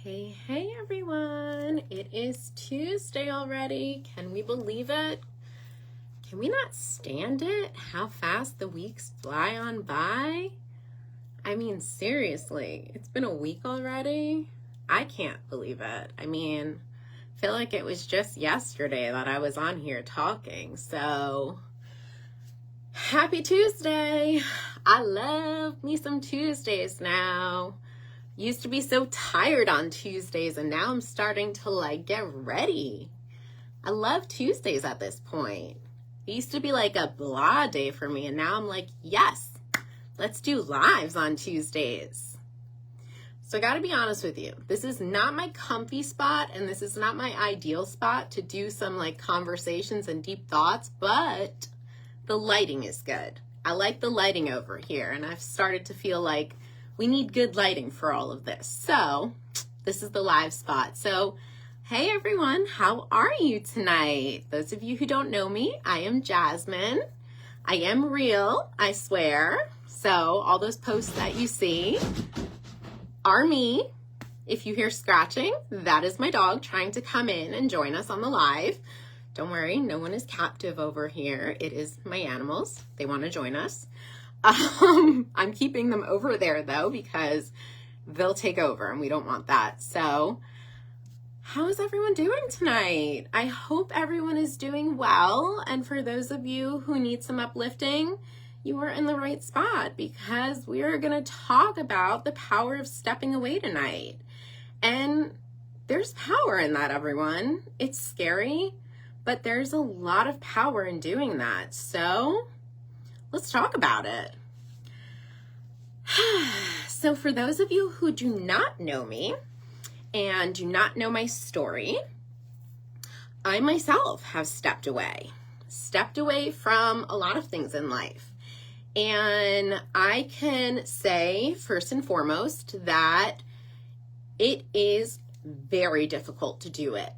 Hey everyone. It is Tuesday already. Can we believe it? Can we not stand it? How fast the weeks fly on by? I mean, seriously, it's been a week already. I can't believe it. I feel like it was just yesterday that I was on here talking. So, happy Tuesday. I love me some Tuesdays now. Used to be so tired on Tuesdays, and now I'm starting to get ready. I love Tuesdays at this point. It used to be like a blah day for me, and now I'm like, yes, let's do lives on Tuesdays. So I gotta be honest with you, this is not my comfy spot, and this is not my ideal spot to do some conversations and deep thoughts, but the lighting is good. I like the lighting over here, and I've started to feel like we need good lighting for all of this. So this is the live spot. So hey everyone, how are you tonight? Those of you who don't know me, I am Jasmine. I am real, I swear. So all those posts that you see are me. If you hear scratching, that is my dog trying to come in and join us on the live. Don't worry, no one is captive over here. It is my animals. They want to join us. I'm keeping them over there though, because they'll take over and we don't want that. So how is everyone doing tonight? I hope everyone is doing well. And for those of you who need some uplifting, you are in the right spot, because we are going to talk about the power of stepping away tonight. And there's power in that, everyone. It's scary, but there's a lot of power in doing that. So let's talk about it. So for those of you who do not know me and do not know my story, I myself have stepped away from a lot of things in life. And I can say first and foremost that it is very difficult to do it.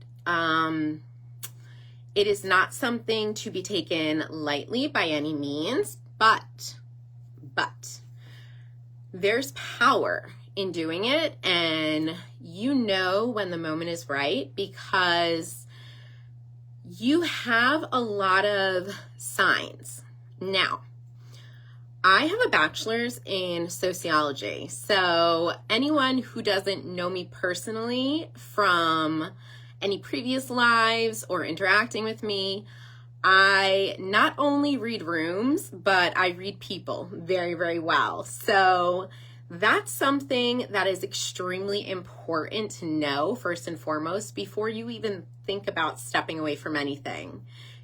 It is not something to be taken lightly by any means, but there's power in doing it, and you know when the moment is right, because you have a lot of signs. Now, I have a bachelor's in sociology, so anyone who doesn't know me personally from any previous lives or interacting with me, I not only read rooms, but I read people very, very well. So that's something that is extremely important to know first and foremost before you even think about stepping away from anything.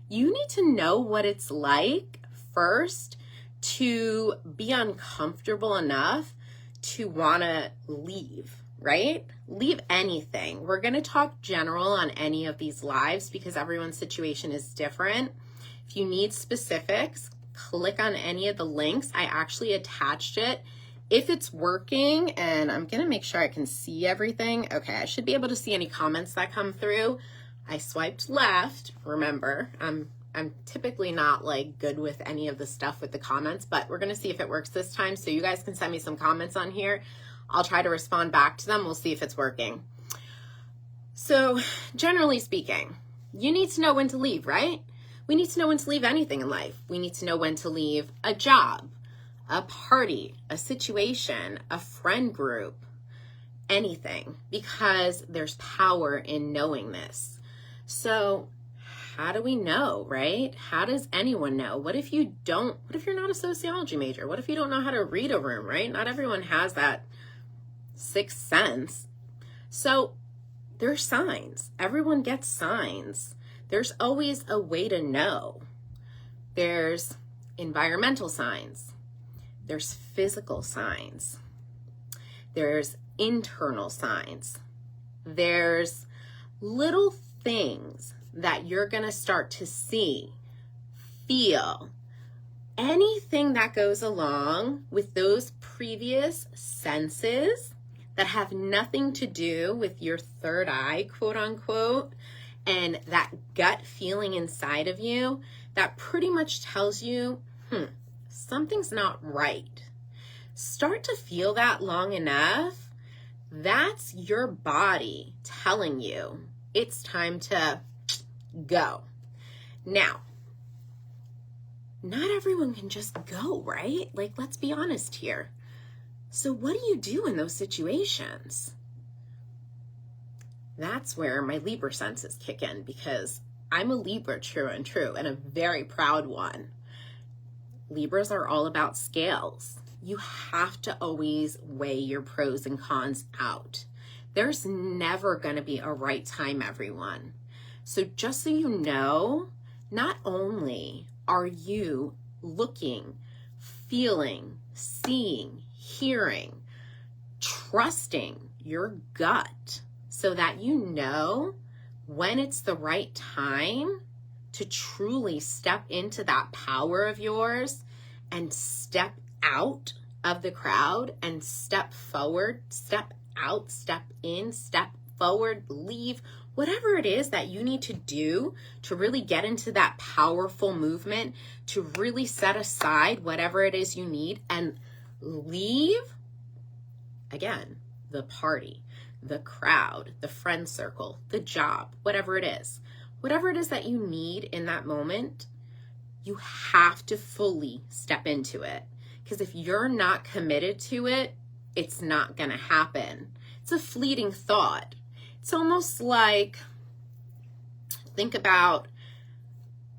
You need to know what it's like first to be uncomfortable enough to want to leave. Right? Leave anything. We're going to talk general on any of these lives because everyone's situation is different. If you need specifics, click on any of the links. I actually attached it. If it's working, and I'm going to make sure I can see everything. Okay, I should be able to see any comments that come through. I swiped left. Remember, I'm typically not good with any of the stuff with the comments, but we're going to see if it works this time. So you guys can send me some comments on here. I'll try to respond back to them. We'll see if it's working. So generally speaking, you need to know when to leave, right? We need to know when to leave anything in life. We need to know when to leave a job, a party, a situation, a friend group, anything, because there's power in knowing this. So how do we know, right? How does anyone know? What if you're not a sociology major? What if you don't know how to read a room, right? Not everyone has that sixth sense. So there's signs. Everyone gets signs. There's always a way to know. There's environmental signs. There's physical signs. There's internal signs. There's little things that you're going to start to see, feel, anything that goes along with those previous senses that have nothing to do with your third eye, quote unquote, and that gut feeling inside of you that pretty much tells you, something's not right. Start to feel that long enough That's your body telling you it's time to go. Now, not everyone can just go, right? Like, let's be honest here. So what do you do in those situations? That's where my Libra senses kick in, because I'm a Libra true and true, and a very proud one. Libras are all about scales. You have to always weigh your pros and cons out. There's never going to be a right time, everyone. So just so you know, not only are you looking, feeling, seeing, hearing, trusting your gut so that you know when it's the right time to truly step into that power of yours and step out of the crowd and step forward, step out, step in, step forward, leave, whatever it is that you need to do to really get into that powerful movement, to really set aside whatever it is you need and leave, again, the party, the crowd, the friend circle, the job, whatever it is that you need in that moment, you have to fully step into it. Because if you're not committed to it, it's not going to happen. It's a fleeting thought. It's almost like, think about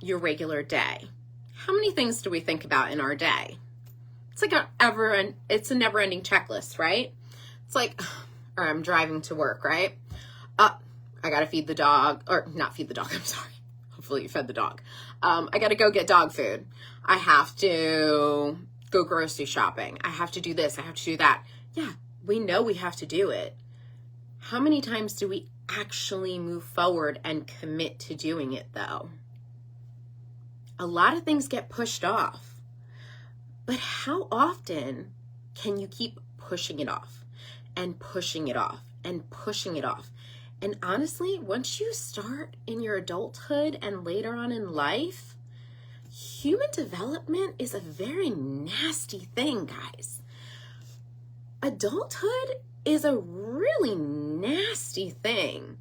your regular day. How many things do we think about in our day? It's like it's a never-ending checklist, right? It's like, or I'm driving to work, right? I got to feed the dog, or not feed the dog, I'm sorry. Hopefully you fed the dog. I got to go get dog food. I have to go grocery shopping. I have to do this. I have to do that. Yeah, we know we have to do it. How many times do we actually move forward and commit to doing it, though? A lot of things get pushed off. But how often can you keep pushing it off and pushing it off and pushing it off? And honestly, once you start in your adulthood and later on in life, human development is a very nasty thing, guys. Adulthood is a really nasty thing.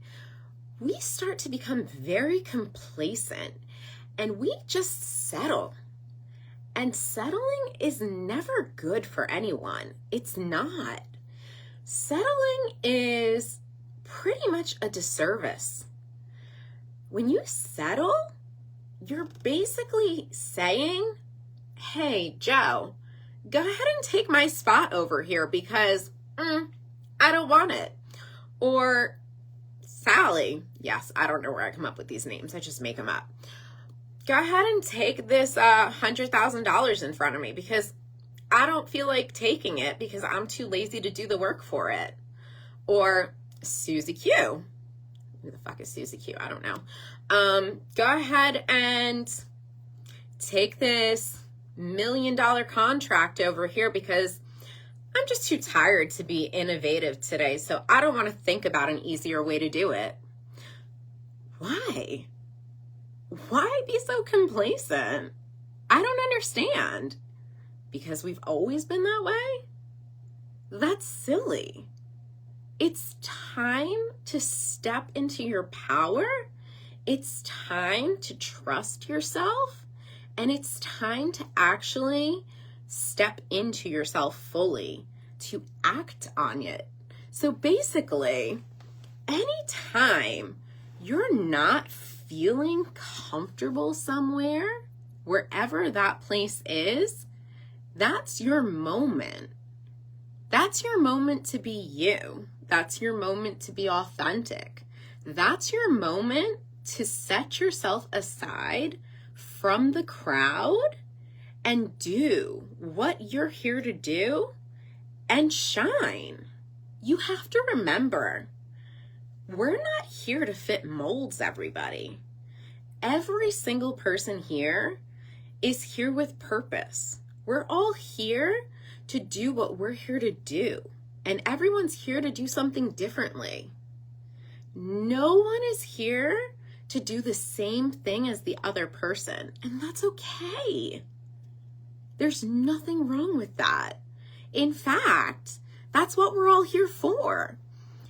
We start to become very complacent and we just settle. And settling is never good for anyone. It's not. Settling is pretty much a disservice. When you settle, you're basically saying, hey, Joe, go ahead and take my spot over here because I don't want it. Or Sally, yes, I don't know where I come up with these names. I just make them up. Go ahead and take this $100,000 in front of me because I don't feel like taking it because I'm too lazy to do the work for it. Or Susie Q. Who the fuck is Susie Q? I don't know. Go ahead and take this $1 million contract over here because I'm just too tired to be innovative today, so I don't want to think about an easier way to do it. Why? Why be so complacent? I don't understand. Because we've always been that way? That's silly. It's time to step into your power. It's time to trust yourself. And it's time to actually step into yourself fully, to act on it. So basically, anytime you're not feeling comfortable somewhere, wherever that place is, that's your moment. That's your moment to be you. That's your moment to be authentic. That's your moment to set yourself aside from the crowd and do what you're here to do and shine. You have to remember, we're not here to fit molds, everybody. Every single person here is here with purpose. We're all here to do what we're here to do. And everyone's here to do something differently. No one is here to do the same thing as the other person. And that's okay. There's nothing wrong with that. In fact, That's what we're all here for.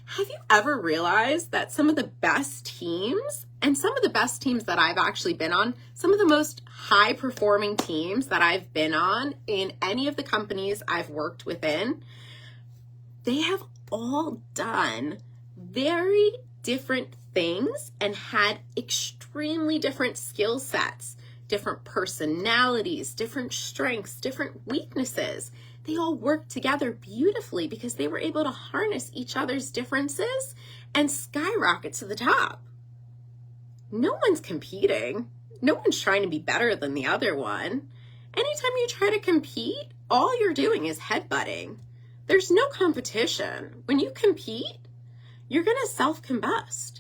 Have you ever realized that some of the best teams, and some of the best teams that I've actually been on, some of the most high performing teams that I've been on in any of the companies I've worked within, they have all done very different things and had extremely different skill sets, different personalities, different strengths, different weaknesses. They all worked together beautifully because they were able to harness each other's differences and skyrocket to the top. No one's competing. No one's trying to be better than the other one. Anytime you try to compete, all you're doing is headbutting. There's no competition. When you compete, you're going to self-combust.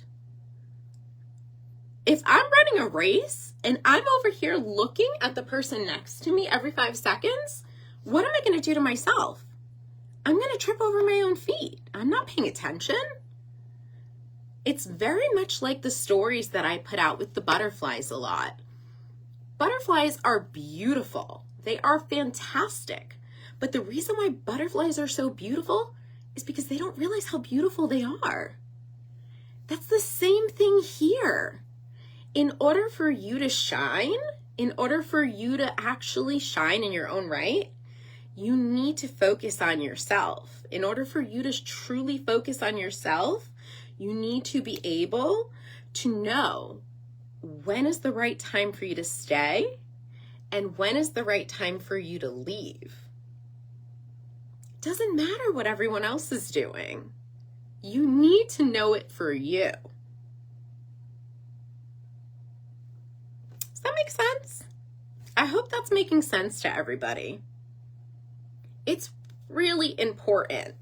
If I'm running a race and I'm over here looking at the person next to me every 5 seconds, what am I going to do to myself? I'm going to trip over my own feet. I'm not paying attention. It's very much like the stories that I put out with the butterflies a lot. Butterflies are beautiful. They are fantastic. But the reason why butterflies are so beautiful is because they don't realize how beautiful they are. That's the same thing here. In order for you to shine, in order for you to actually shine in your own right, you need to focus on yourself. In order for you to truly focus on yourself, you need to be able to know when is the right time for you to stay and when is the right time for you to leave. It doesn't matter what everyone else is doing. You need to know it for you. Does that make sense? I hope that's making sense to everybody. It's really important.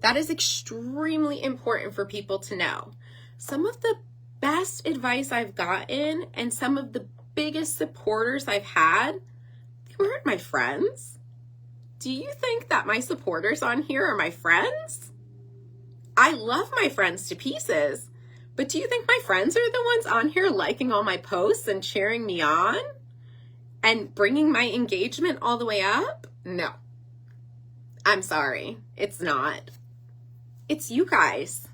That is extremely important for people to know. Some of the best advice I've gotten and some of the biggest supporters I've had, they weren't my friends. Do you think that my supporters on here are my friends? I love my friends to pieces, but do you think my friends are the ones on here liking all my posts and cheering me on and bringing my engagement all the way up? No. I'm sorry, it's not. It's you guys.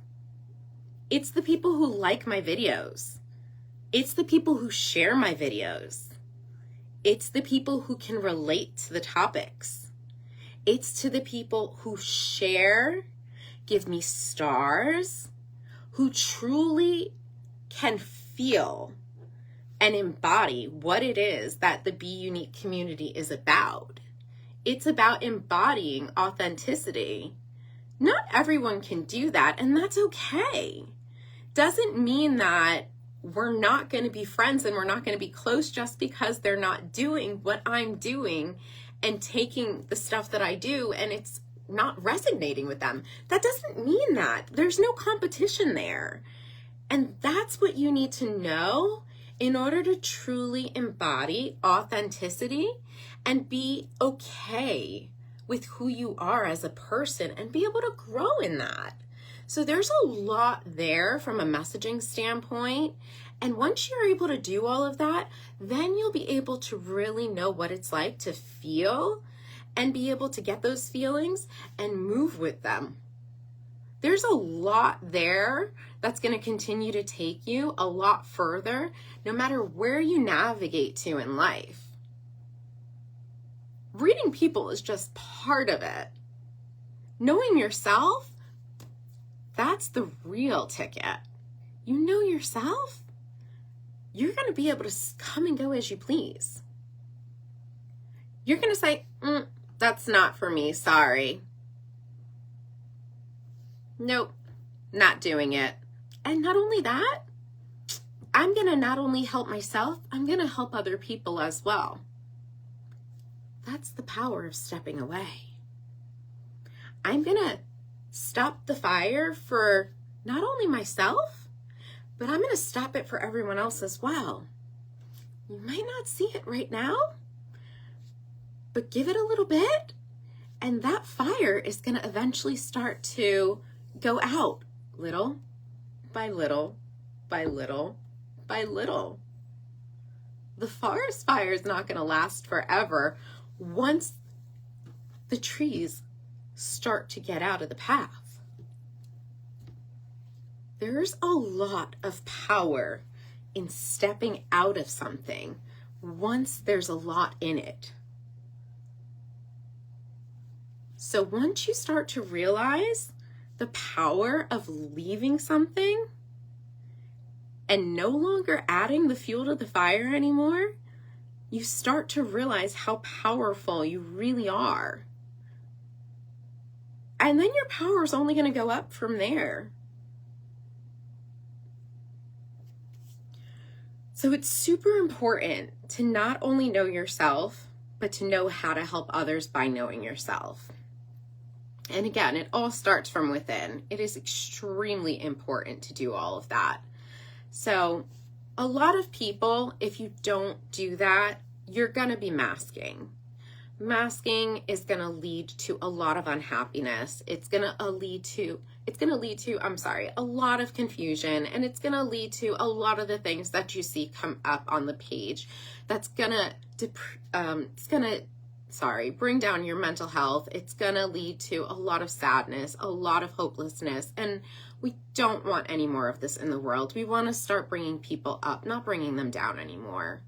It's the people who like my videos. It's the people who share my videos. It's the people who can relate to the topics. It's to the people who share, give me stars, who truly can feel and embody what it is that the Be Unique community is about. It's about embodying authenticity. Not everyone can do that, and that's okay. Doesn't mean that we're not going to be friends and we're not going to be close just because they're not doing what I'm doing and taking the stuff that I do and it's not resonating with them. That doesn't mean that. There's no competition there. And that's what you need to know in order to truly embody authenticity and be okay with who you are as a person and be able to grow in that. So there's a lot there from a messaging standpoint. And once you're able to do all of that, then you'll be able to really know what it's like to feel and be able to get those feelings and move with them. There's a lot there that's going to continue to take you a lot further, no matter where you navigate to in life. Reading people is just part of it. Knowing yourself, that's the real ticket. You know yourself, you're going to be able to come and go as you please. You're going to say, that's not for me, sorry. Nope, not doing it. And not only that, I'm going to not only help myself, I'm going to help other people as well. That's the power of stepping away. I'm going to stop the fire for not only myself, but I'm going to stop it for everyone else as well. You might not see it right now, but give it a little bit, and that fire is going to eventually start to go out little by little by little by little. The forest fire is not going to last forever once the trees start to get out of the path. There's a lot of power in stepping out of something once there's a lot in it. So once you start to realize the power of leaving something and no longer adding the fuel to the fire anymore, you start to realize how powerful you really are. And then your power is only going to go up from there. So it's super important to not only know yourself, but to know how to help others by knowing yourself. And again, it all starts from within. It is extremely important to do all of that. So a lot of people, if you don't do that, you're going to be masking. Masking is going to lead to a lot of unhappiness. It's going to lead to a lot of confusion, and it's going to lead to a lot of the things that you see come up on the page. That's going to bring down your mental health. It's going to lead to a lot of sadness, a lot of hopelessness, and we don't want any more of this in the world. We want to start bringing people up, not bringing them down anymore.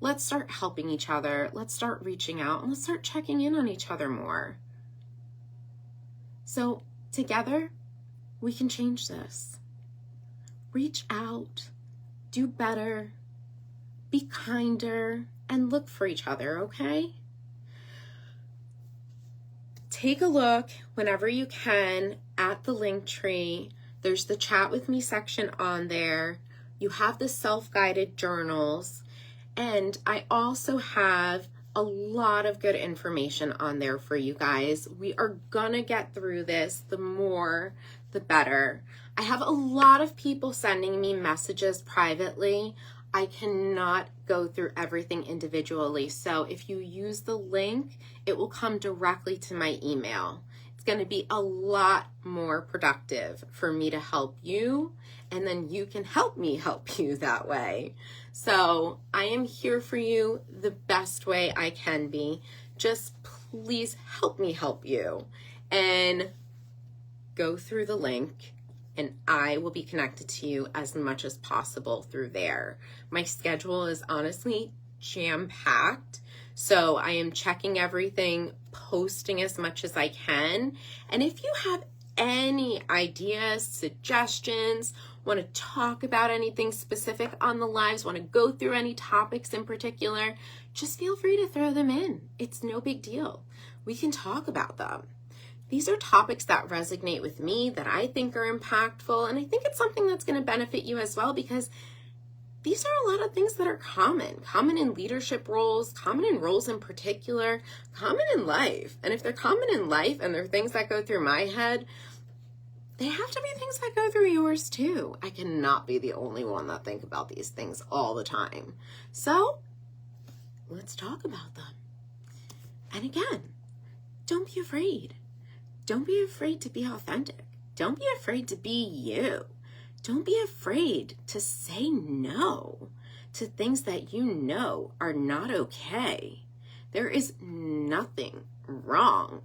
Let's start helping each other. Let's start reaching out, and let's start checking in on each other more. So together, we can change this. Reach out, do better, be kinder, and look for each other, okay? Take a look whenever you can at the Linktree. There's the chat with me section on there. You have the self-guided journals. And I also have a lot of good information on there for you guys. We are gonna get through this. The more, the better. I have a lot of people sending me messages privately. I cannot go through everything individually. So if you use the link, it will come directly to my email. It's going to be a lot more productive for me to help you, and then you can help me help you that way. So I am here for you the best way I can be. Just please help me help you, and go through the link, and I will be connected to you as much as possible through there. My schedule is honestly jam-packed, so I am checking everything, posting as much as I can. And if you have any ideas, suggestions, want to talk about anything specific on the lives, want to go through any topics in particular, just feel free to throw them in. It's no big deal. We can talk about them. These are topics that resonate with me, that I think are impactful, and I think it's something that's going to benefit you as well, because these are a lot of things that are common in leadership roles, common in roles in particular, common in life. And if they're common in life and they're things that go through my head, they have to be things that go through yours too. I cannot be the only one that think about these things all the time. So let's talk about them. And again, don't be afraid. Don't be afraid to be authentic. Don't be afraid to be you. Don't be afraid to say no to things that you know are not okay. There is nothing wrong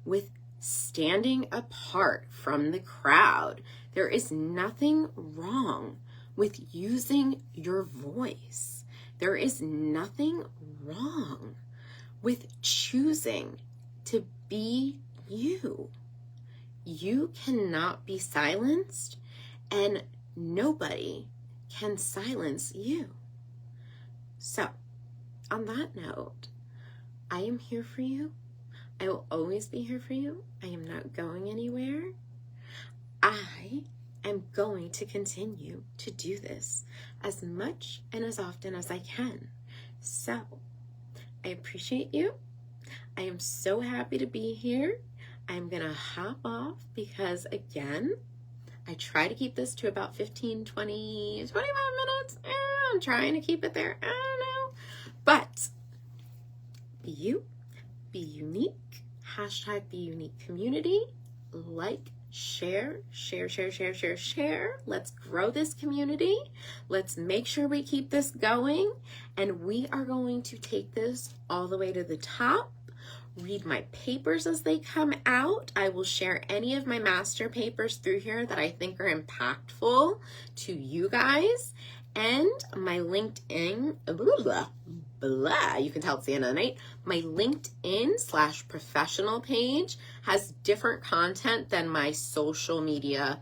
with standing apart from the crowd. There is nothing wrong with using your voice. There is nothing wrong with choosing to be you. You cannot be silenced, and nobody can silence you. So, on that note, I am here for you. I will always be here for you. I am not going anywhere. I am going to continue to do this as much and as often as I can. So, I appreciate you. I am so happy to be here. I'm going to hop off because, again, I try to keep this to about 15, 20, 25 minutes. I'm trying to keep it there. I don't know. But be you, be unique. Hashtag be unique community. Like, share. Let's grow this community. Let's make sure we keep this going. And we are going to take this all the way to the top. read my papers as they come out. I will share any of my master papers through here that I think are impactful to you guys. And my LinkedIn, you can tell it's the end of the night. My LinkedIn/professional page has different content than my social media,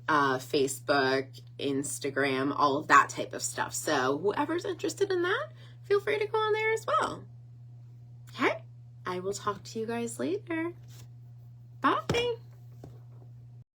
Facebook, Instagram, all of that type of stuff. So whoever's interested in that, feel free to go on there as well. Okay, I will talk to you guys later. Bye.